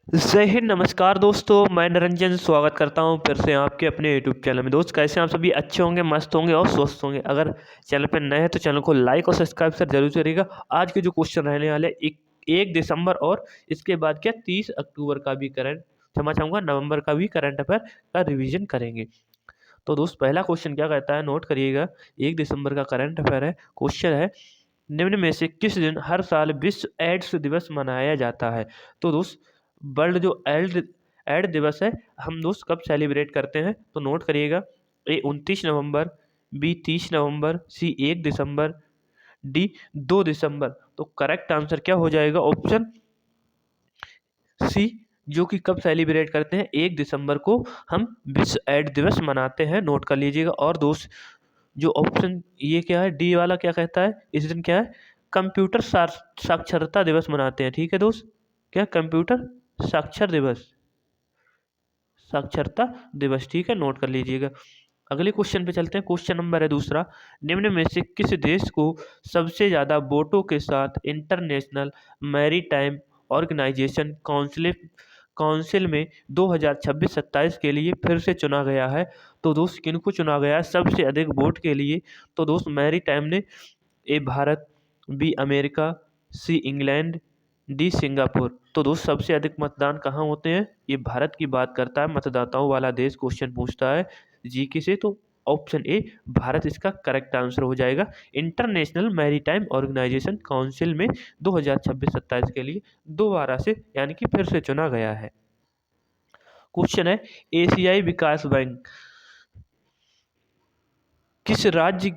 जय हिंद। नमस्कार दोस्तों, मैं निरंजन स्वागत करता हूं फिर से आपके अपने यूट्यूब चैनल में। दोस्त कैसे हैं आप सभी? अच्छे होंगे, मस्त होंगे और स्वस्थ होंगे। अगर चैनल पर नए हैं तो चैनल को लाइक और सब्सक्राइब सर जरूर करिएगा। आज के जो क्वेश्चन रहने वाले 1 दिसंबर और इसके बाद क्या 30 अक्टूबर का भी करंट, क्षमा चाहूँगा, नवंबर का भी करंट अफेयर का रिविजन करेंगे। तो दोस्त पहला क्वेश्चन क्या कहता है, नोट करिएगा। 1 दिसंबर का करंट अफेयर है। क्वेश्चन है, निम्न में से किस दिन हर साल विश्व एड्स दिवस मनाया जाता है? तो दोस्त वर्ल्ड जो एड दिवस है, हम दोस्त कब सेलिब्रेट करते हैं? तो नोट करिएगा। ए 29 नवंबर, बी 30 नवंबर, सी 1 दिसंबर, डी 2 दिसंबर। तो करेक्ट आंसर क्या हो जाएगा? ऑप्शन सी, जो कि कब सेलिब्रेट करते हैं? 1 दिसंबर को हम विश्व एड दिवस मनाते हैं। नोट कर लीजिएगा। और दोस्त जो ऑप्शन ये क्या है, डी वाला क्या कहता है? इस दिन क्या है? कंप्यूटर साक्षरता दिवस मनाते हैं। ठीक है दोस्त, क्या कंप्यूटर साक्षर दिवस, साक्षरता दिवस। ठीक है, नोट कर लीजिएगा। अगले क्वेश्चन पे चलते हैं। क्वेश्चन नंबर है दूसरा, निम्न में से किस देश को सबसे ज़्यादा वोटों के साथ इंटरनेशनल मैरीटाइम ऑर्गेनाइजेशन काउंसिल में 2026-27 के लिए फिर से चुना गया है? तो दोस्त किनको चुना गया है सबसे अधिक वोट के लिए? तो दोस्त मैरीटाइम ने A Bharat, B America, C England, D Singapore. तो दोस्त सबसे अधिक मतदान कहाँ होते हैं? ये भारत की बात करता है, मतदाताओं वाला देश क्वेश्चन पूछता है जीके से। तो ऑप्शन ए भारत इसका करेक्ट आंसर हो जाएगा। इंटरनेशनल मैरीटाइम ऑर्गेनाइजेशन काउंसिल में 2026-27 के लिए दोबारा से यानी कि फिर से चुना गया है। क्वेश्चन है, एशियाई विकास बैंक किस राज्य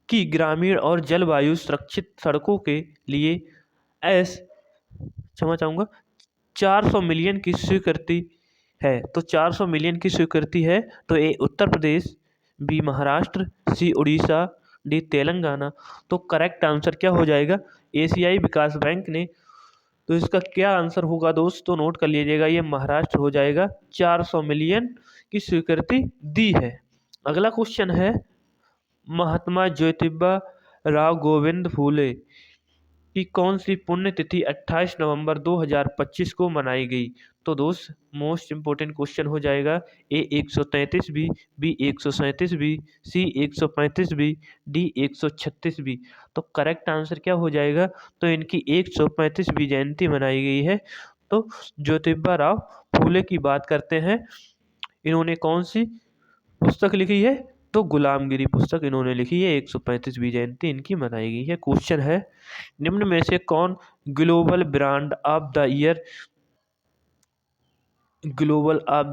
की ग्रामीण और जलवायु सुरक्षित सड़कों के लिए एस क्षमा चाहूँगा 400 मिलियन की स्वीकृति है? तो 400 मिलियन की स्वीकृति है। तो ए उत्तर प्रदेश, बी महाराष्ट्र, सी उड़ीसा, डी तेलंगाना। तो करेक्ट आंसर क्या हो जाएगा? एशियाई विकास बैंक ने, तो इसका क्या आंसर होगा दोस्त? तो नोट कर लीजिएगा, ये महाराष्ट्र हो जाएगा। 400 मिलियन की स्वीकृति दी है। अगला क्वेश्चन है, महात्मा ज्योतिबा राव गोविंद फूले की कौन सी पुण्यतिथि 28 नवंबर 2025 को मनाई गई? तो दोस्त मोस्ट इंपोर्टेंट क्वेश्चन हो जाएगा। ए 133 बी 137 सी 135 डी 136 तो करेक्ट आंसर क्या हो जाएगा? तो इनकी 135वीं जयंती मनाई गई है। तो ज्योतिबा राव फूले की बात करते हैं। इन्होंने कौन सी पुस्तक लिखी है? तो गुलामगिरी पुस्तक इन्होंने लिखी है। 135वीं जयंती इनकी मनाई गई है। क्वेश्चन है, निम्न में से कौन global of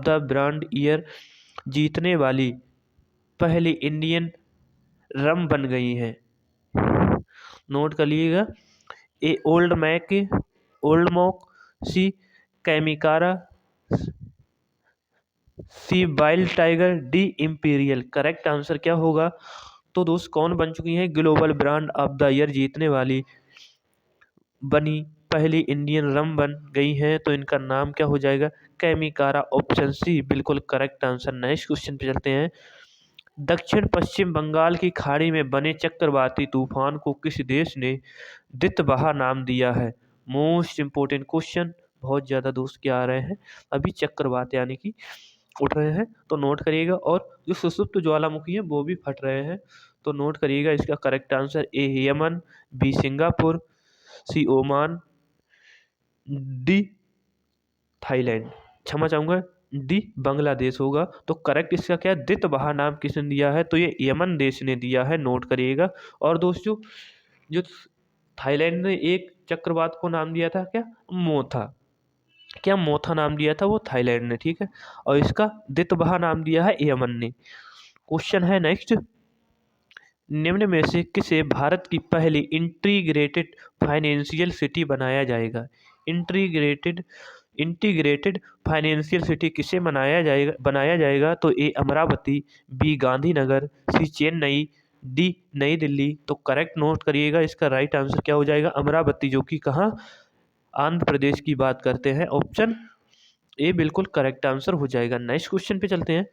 the brand year जीतने वाली पहली इंडियन रम बन गई है? नोट कर लीजिएगा। A Old Monk, C Camikara, C Wild Tiger, D Imperial. Correct answer क्या होगा? तो दोस्त कौन बन चुकी हैं global brand of the year जीतने वाली बनी पहली इंडियन रम बन गई हैं? तो इनका नाम क्या हो जाएगा? कैमिकारा। ऑप्शन सी बिल्कुल करेक्ट आंसर। नेक्स्ट क्वेश्चन पे चलते हैं। दक्षिण पश्चिम बंगाल की खाड़ी में बने चक्रवाती तूफान को किस देश ने दितबहा नाम दिया है? मोस्ट इंपोर्टेंट क्वेश्चन, बहुत ज़्यादा दोस्त क्या आ रहे हैं अभी चक्रवात यानी कि उठ रहे हैं। तो नोट करिएगा। और जो सुषुप्त ज्वालामुखी है वो भी फट रहे हैं। तो नोट करिएगा, इसका correct answer A Yemen, B Singapore, C Oman, D Thailand. क्षमा चाहूँगा, डी बांग्लादेश होगा। तो करेक्ट इसका क्या है? दितबहा नाम किसने दिया है? तो ये यमन देश ने दिया है। नोट करिएगा। और दोस्तों जो थाईलैंड ने एक चक्रवात को नाम दिया था क्या? मोथा। क्या मोथा नाम दिया था वो थाईलैंड ने, ठीक है। और इसका दितबहा नाम दिया है यमन ने। क्वेश्चन है नेक्स्ट, निम्न में से किसे भारत की पहली इंटीग्रेटेड फाइनेंशियल सिटी बनाया जाएगा? इंटीग्रेटेड इंटीग्रेटेड फाइनेंशियल सिटी किसे बनाया जाएगा? तो ए अमरावती, बी गांधीनगर, सी चेन्नई, डी नई दिल्ली। तो करेक्ट नोट करिएगा, इसका राइट आंसर क्या हो जाएगा? अमरावती, जो कि कहाँ, आंध्र प्रदेश की बात करते हैं। ऑप्शन ए बिल्कुल करेक्ट आंसर हो जाएगा। नेक्स्ट क्वेश्चन पे चलते हैं।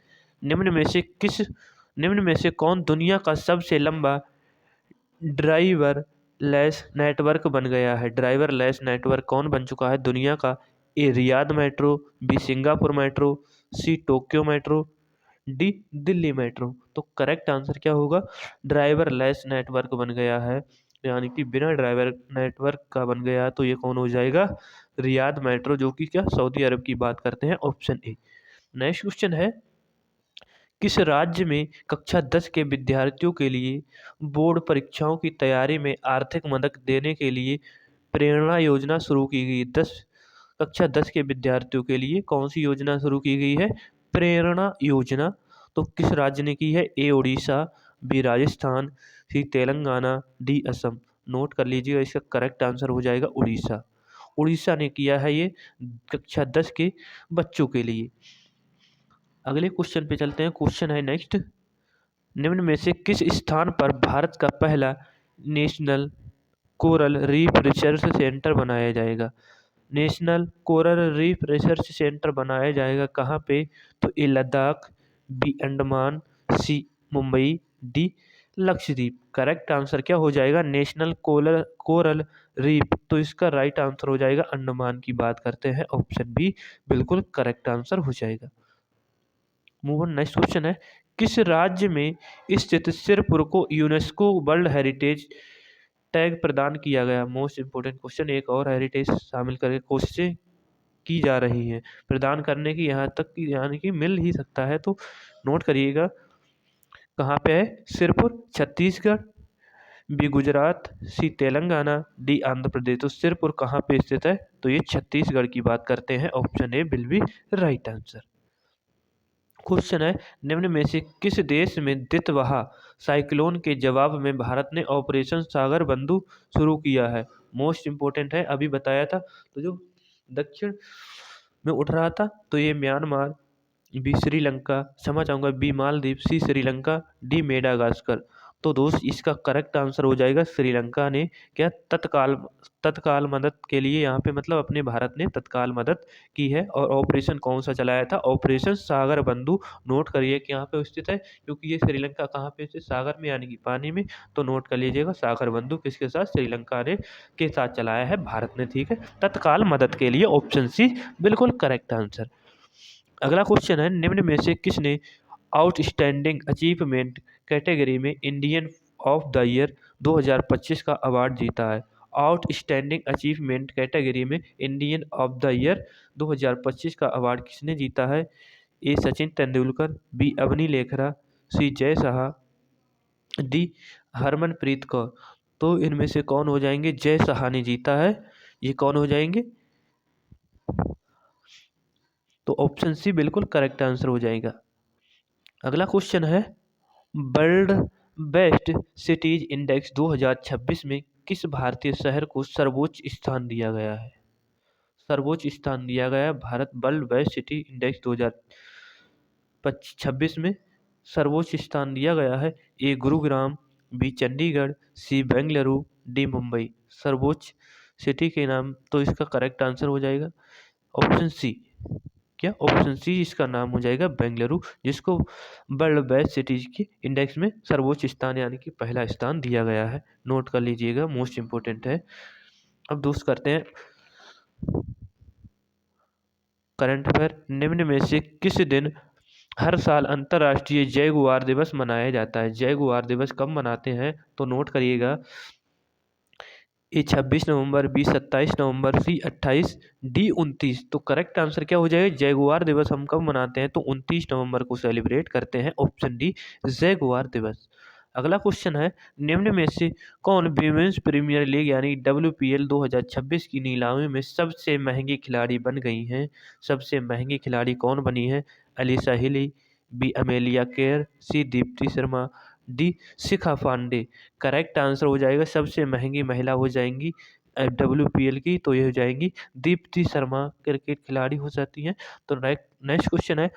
निम्न में से कौन दुनिया का सबसे लंबा ड्राइवर लेस नेटवर्क बन गया है? ड्राइवर लेस नेटवर्क कौन बन चुका है दुनिया का? A Riyadh Metro, B Singapore Metro, C Tokyo Metro, D Delhi Metro. तो करेक्ट आंसर क्या होगा? ड्राइवर लेस नेटवर्क बन गया है, यानी कि बिना ड्राइवर नेटवर्क का बन गया, तो ये कौन हो जाएगा? रियाद मेट्रो, जो कि क्या सऊदी अरब की बात करते हैं, ऑप्शन ए। नेक्स्ट क्वेश्चन है, किस राज्य में कक्षा 10 के विद्यार्थियों के लिए बोर्ड परीक्षाओं की तैयारी में आर्थिक मदद देने के लिए प्रेरणा योजना शुरू की गई? कक्षा 10 के विद्यार्थियों के लिए कौन सी योजना शुरू की गई है? प्रेरणा योजना। तो किस राज्य ने की है? ए उड़ीसा, बी राजस्थान, सी तेलंगाना, डी असम। नोट कर लीजिएगा, इसका करेक्ट आंसर हो जाएगा उड़ीसा। उड़ीसा ने किया है ये कक्षा 10 के बच्चों के लिए। अगले क्वेश्चन पे चलते हैं। क्वेश्चन है नेक्स्ट, निम्न में से किस स्थान पर भारत का पहला national coral reef research centre बनाया जाएगा? National coral reef research centre बनाया जाएगा कहाँ पे? तो A Ladakh, B Andaman, C Mumbai, D Lakshadweep. Correct answer क्या हो जाएगा? National coral reef. तो इसका राइट आंसर हो जाएगा अंडमान की बात करते हैं, ऑप्शन बी बिल्कुल करेक्ट आंसर हो जाएगा। मूव ऑन, नेक्स्ट क्वेश्चन है, किस राज्य में स्थित सिरपुर को यूनेस्को वर्ल्ड हेरिटेज टैग प्रदान किया गया? मोस्ट इंपोर्टेंट क्वेश्चन, एक और हेरिटेज शामिल करके कोशिशें की जा रही हैं प्रदान करने की, यहाँ तक कि यानी कि मिल ही सकता है, तो नोट करिएगा। कहाँ पे है? सिरपुर, छत्तीसगढ़, बी गुजरात, सी तेलंगाना, डी आंध्र प्रदेश। तो सिरपुर कहाँ पे स्थित है? तो ये छत्तीसगढ़ की बात करते हैं, option A will be right answer. Question है, निम्न में से किस देश में दितवहा साइक्लोन के जवाब में भारत ने ऑपरेशन सागर बंधु शुरू किया है? मोस्ट इंपोर्टेंट है, अभी बताया था। तो जो दक्षिण में उठ रहा था, तो ये म्यांमार, बी श्रीलंका, क्षमा चाहूँगा, बी मालदीव, सी श्रीलंका, डी मेडागास्कर। तो दोस्त इसका करेक्ट आंसर हो जाएगा श्रीलंका ने क्या तत्काल तत्काल मदद के लिए यहाँ पे, मतलब अपने भारत ने तत्काल मदद की है। और ऑपरेशन कौन सा चलाया था? ऑपरेशन सागर बंधु। नोट करिए कि यहाँ पे स्थित है, क्योंकि ये श्रीलंका कहाँ पे स्थित? सागर में, यानी कि पानी में। तो नोट कर लीजिएगा, सागर बंधु किसके साथ? श्रीलंका ने के साथ चलाया है भारत ने, ठीक है, तत्काल मदद के लिए, ऑप्शन सी बिल्कुल करेक्ट आंसर। अगला क्वेश्चन है, निम्न में से किसने आउटस्टैंडिंग अचीवमेंट कैटेगरी में इंडियन ऑफ द ईयर 2025 का अवार्ड जीता है? आउटस्टैंडिंग अचीवमेंट कैटेगरी में इंडियन ऑफ द ईयर 2025 का अवार्ड किसने जीता है? ए सचिन तेंदुलकर, बी अवनी लेखरा, सी जय साहा, डी हरमनप्रीत कौर। तो इनमें से कौन हो जाएंगे? जय साहा ने जीता है। ये कौन हो जाएंगे? तो ऑप्शन सी बिल्कुल करेक्ट आंसर हो जाएगा। अगला क्वेश्चन है, वर्ल्ड बेस्ट सिटीज इंडेक्स 2026 में किस भारतीय शहर को सर्वोच्च स्थान दिया गया है? सर्वोच्च स्थान दिया गया है Bharat world best city index 2026 में सर्वोच्च स्थान दिया गया है। ए गुरुग्राम, बी चंडीगढ़, सी बेंगलुरु, डी मुंबई। सर्वोच्च सिटी के नाम, तो इसका करेक्ट आंसर हो जाएगा ऑप्शन सी। क्या? ऑप्शन सी इसका नाम हो जाएगा बेंगलुरु, जिसको वर्ल्ड बेस्ट सिटीज के इंडेक्स में सर्वोच्च स्थान यानी कि पहला स्थान दिया गया है। नोट कर लीजिएगा, मोस्ट इंपोर्टेंट है। अब दोस्त करते हैं करंट अफेयर। निम्न में से किस दिन हर साल अंतर्राष्ट्रीय जैगुआर दिवस मनाया जाता है? जैगुआर दिवस कब मनाते हैं? तो नोट करिएगा, ए 26 नवंबर, बी 27 नवंबर, सी 28, डी 29। तो करेक्ट आंसर क्या हो जाएगा? जैगुआर दिवस हम कब मनाते हैं? तो 29 नवंबर को सेलिब्रेट करते हैं, ऑप्शन डी जैगुआर दिवस। अगला क्वेश्चन है, निम्न में से कौन विमेंस प्रीमियर लीग यानी WPL 2026 की नीलामी में सबसे महंगी खिलाड़ी बन गई हैं? सबसे महंगी खिलाड़ी कौन बनी है? अलीशा हिली, बी अमेलिया केयर, सी Deepti Sharma, D Shikha Pandey. Correct answer हो जाएगा, सबसे महंगी महिला हो जाएंगी WPL की, तो ये हो जाएंगी दीप्ति शर्मा, क्रिकेट खिलाड़ी हो जाती हैं। तो नेक्स्ट क्वेश्चन है,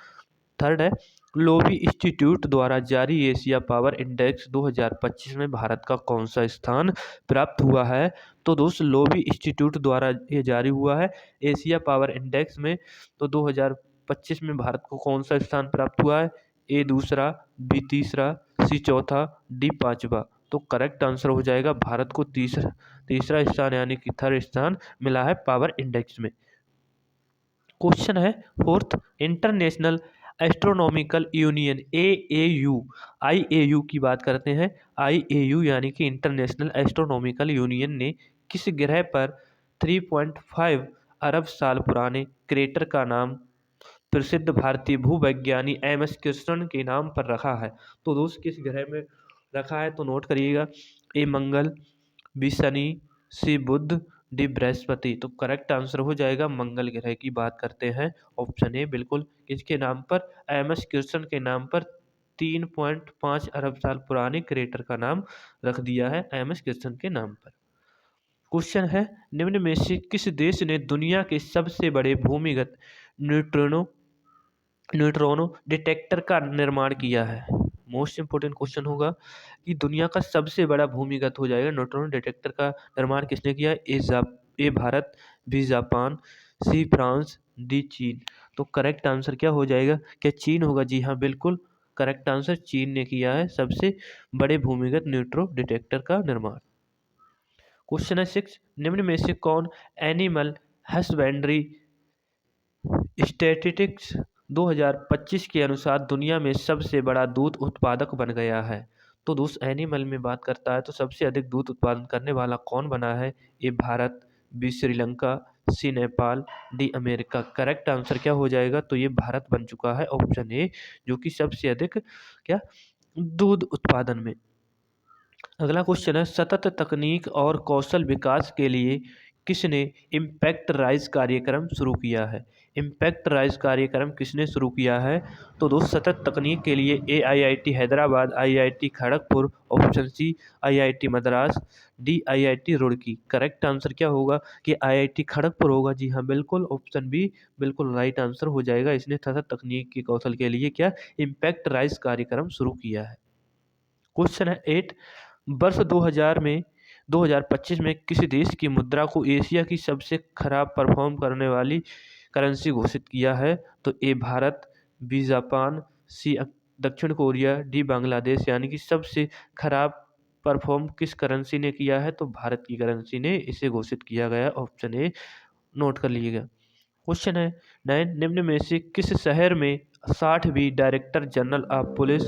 थर्ड है, लोबी इंस्टीट्यूट द्वारा जारी एशिया पावर इंडेक्स 2025 में भारत का कौन सा स्थान प्राप्त हुआ है? तो दोस्त लोबी इंस्टीट्यूट द्वारा ये जारी हुआ है एशिया पावर इंडेक्स में। तो 2025 में भारत को कौन सा स्थान प्राप्त हुआ है? ए दूसरा, बी तीसरा, सी चौथा, डी पांचवा। तो करेक्ट आंसर हो जाएगा भारत को तीसरा स्थान यानी कि थर्ड स्थान मिला है पावर इंडेक्स में। क्वेश्चन है fourth, international astronomical union AAU, IAU की बात करते हैं। IAU यानी कि इंटरनेशनल एस्ट्रोनॉमिकल यूनियन ने किस ग्रह पर 3.5 अरब साल पुराने क्रेटर का नाम प्रसिद्ध भारतीय भूवैज्ञानी MS कृष्णन के नाम पर रखा है? तो दोस्त किस ग्रह में रखा है तो नोट करिएगा। ए मंगल, बी शनि, सी बुध, डी बृहस्पति। तो करेक्ट आंसर हो जाएगा मंगल ग्रह की बात करते हैं, ऑप्शन ए बिल्कुल। किसके नाम पर? MS कृष्णन के नाम पर 3.5 अरब साल पुराने क्रेटर का नाम रख दिया है MS कृष्णन के नाम पर। क्वेश्चन है, निम्न में से किस देश ने दुनिया के सबसे बड़े भूमिगत न्यूट्रिनो न्यूट्रॉनो डिटेक्टर का निर्माण किया है? मोस्ट इंपोर्टेंट क्वेश्चन होगा कि दुनिया का सबसे बड़ा भूमिगत हो जाएगा न्यूट्रॉनो डिटेक्टर का निर्माण किसने किया? A Bharat, B Japan, C France, D चीन। तो करेक्ट आंसर क्या हो जाएगा? क्या चीन होगा? जी हाँ बिल्कुल करेक्ट आंसर, चीन ने किया है सबसे बड़े भूमिगत न्यूट्रो डिटेक्टर का निर्माण। क्वेश्चन है 6, निम्न में से कौन एनिमल हस्बेंड्री स्टैटिस्टिक्स 2025 के अनुसार दुनिया में सबसे बड़ा दूध उत्पादक बन गया है? तो दोस्त एनिमल में बात करता है तो सबसे अधिक दूध उत्पादन करने वाला कौन बना है? A Bharat, B Sri Lanka, C Nepal, D America. Correct answer क्या हो जाएगा? तो ये भारत बन चुका है, ऑप्शन ए, जो कि सबसे अधिक क्या दूध उत्पादन में। अगला क्वेश्चन है, सतत तकनीक और कौशल विकास के लिए किसने इम्पैक्ट राइज कार्यक्रम शुरू किया है? इम्पैक्ट राइज कार्यक्रम किसने शुरू किया है? तो दोस्त सतत तकनीक के लिए AIIT Hyderabad, IIT Kharagpur, option C IIT Madras, D IIT Roorkee. Correct answer क्या होगा कि IIT खड़गपुर होगा। जी हाँ बिल्कुल, ऑप्शन बी बिल्कुल राइट आंसर हो जाएगा। इसने सतत तकनीक के कौशल के लिए क्या इम्पैक्ट राइज कार्यक्रम शुरू किया है। क्वेश्चन है 8, वर्ष 2025 में किस देश की मुद्रा को एशिया की सबसे खराब परफॉर्म करने वाली करेंसी घोषित किया है? तो ए भारत, बी जापान, सी दक्षिण कोरिया, डी बांग्लादेश। यानी कि सबसे खराब परफॉर्म किस करेंसी ने किया है? तो भारत की करेंसी ने इसे घोषित किया गया, ऑप्शन ए नोट कर लीजिएगा। क्वेश्चन है 9, निम्न में से किस शहर में 60वीं डायरेक्टर जनरल ऑफ पुलिस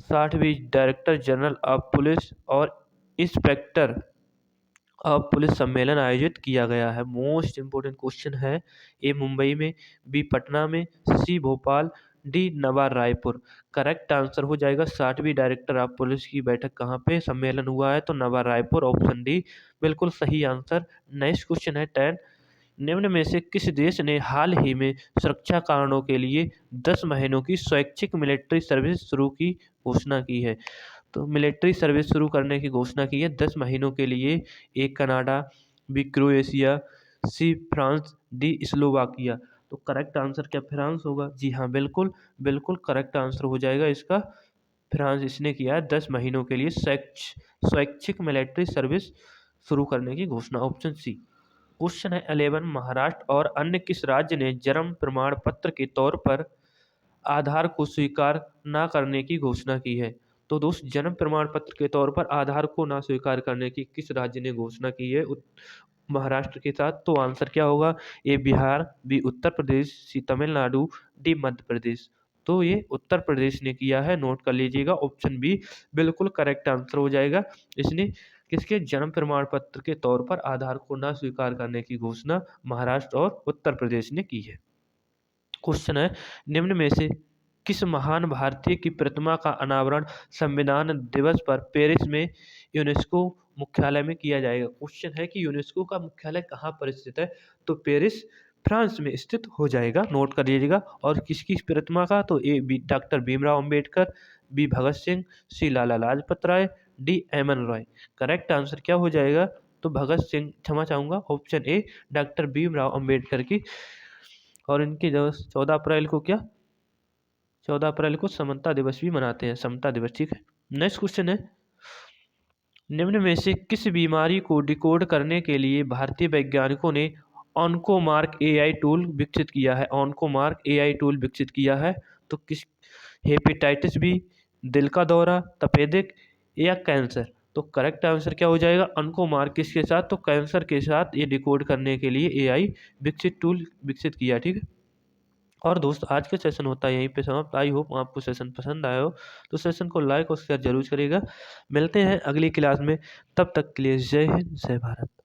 60वीं डायरेक्टर जनरल ऑफ पुलिस और इंस्पेक्टर ऑफ पुलिस सम्मेलन आयोजित किया गया है? मोस्ट इंपोर्टेंट क्वेश्चन है। ए मुंबई में, बी पटना में, सी भोपाल, डी नवा रायपुर। करेक्ट आंसर हो जाएगा 60वीं डायरेक्टर ऑफ पुलिस की बैठक कहाँ पे सम्मेलन हुआ है? तो नवा रायपुर, ऑप्शन डी बिल्कुल सही आंसर। नेक्स्ट क्वेश्चन है 10, निम्न में से किस देश ने हाल ही में सुरक्षा कारणों के लिए 10 महीनों की स्वैच्छिक मिलिट्री सर्विस शुरू की घोषणा की है? तो मिलिट्री सर्विस शुरू करने की घोषणा की है 10 महीनों के लिए। A Canada, B Croatia, C France, D Slovakia. तो करेक्ट आंसर क्या फ्रांस होगा? जी हाँ बिल्कुल बिल्कुल करेक्ट आंसर हो जाएगा इसका फ्रांस। इसने किया है 10 महीनों के लिए स्वैच्छिक मिलिट्री सर्विस शुरू करने की घोषणा, ऑप्शन सी। क्वेश्चन है 11, महाराष्ट्र और अन्य किस राज्य ने जन्म प्रमाण पत्र के तौर पर आधार को स्वीकार न करने की घोषणा की है? तो दोस्त जन्म प्रमाण पत्र के तौर पर आधार को ना स्वीकार करने की किस राज्य ने घोषणा की है महाराष्ट्र के साथ? तो आंसर क्या होगा? ए बिहार, बी उत्तर प्रदेश, सी तमिलनाडु, डी मध्य प्रदेश। तो ये उत्तर प्रदेश ने किया है, नोट कर लीजिएगा, ऑप्शन बी बिल्कुल करेक्ट आंसर हो जाएगा। इसने किसके जन्म प्रमाण पत्र के तौर पर आधार को ना स्वीकार करने की घोषणा महाराष्ट्र और उत्तर प्रदेश ने की है। क्वेश्चन है, निम्न में से किस महान भारतीय की प्रतिमा का अनावरण संविधान दिवस पर पेरिस में यूनेस्को मुख्यालय में किया जाएगा? क्वेश्चन है कि यूनेस्को का मुख्यालय कहाँ पर स्थित है? तो पेरिस फ्रांस में स्थित हो जाएगा, नोट कर लीजिएगा। और किसकी प्रतिमा का? तो A B doctor Bhimrao Ambedkar, B Bhagat Singh, C Lala Lajpat Rai, D M N Roy. Correct answer क्या हो जाएगा? तो भगत सिंह, क्षमा चाहूँगा, option A doctor Bhimrao Ambedkar की। और इनकी 14 अप्रैल को क्या 14 अप्रैल को समता दिवस भी मनाते हैं, समता दिवस, ठीक है। नेक्स्ट क्वेश्चन है, निम्न में से किस बीमारी को डिकोड करने के लिए भारतीय वैज्ञानिकों ने ऑन्कोमार्क AI टूल विकसित किया है? ऑन्कोमार्क AI टूल विकसित किया है तो किस? हेपेटाइटिस बी, दिल का दौरा, तपेदिक या कैंसर। तो करेक्ट आंसर क्या हो जाएगा, अनको मार्क किसके साथ, तो कैंसर के साथ ये डिकोड करने के लिए एआई विकसित टूल विकसित किया। ठीक है, और दोस्त आज का सेशन होता है यहीं पे समाप्त। आई होप आपको सेशन पसंद आया हो, तो सेशन को लाइक और शेयर जरूर करिएगा। मिलते हैं अगली क्लास में, तब तक के लिए जय हिंद जय भारत।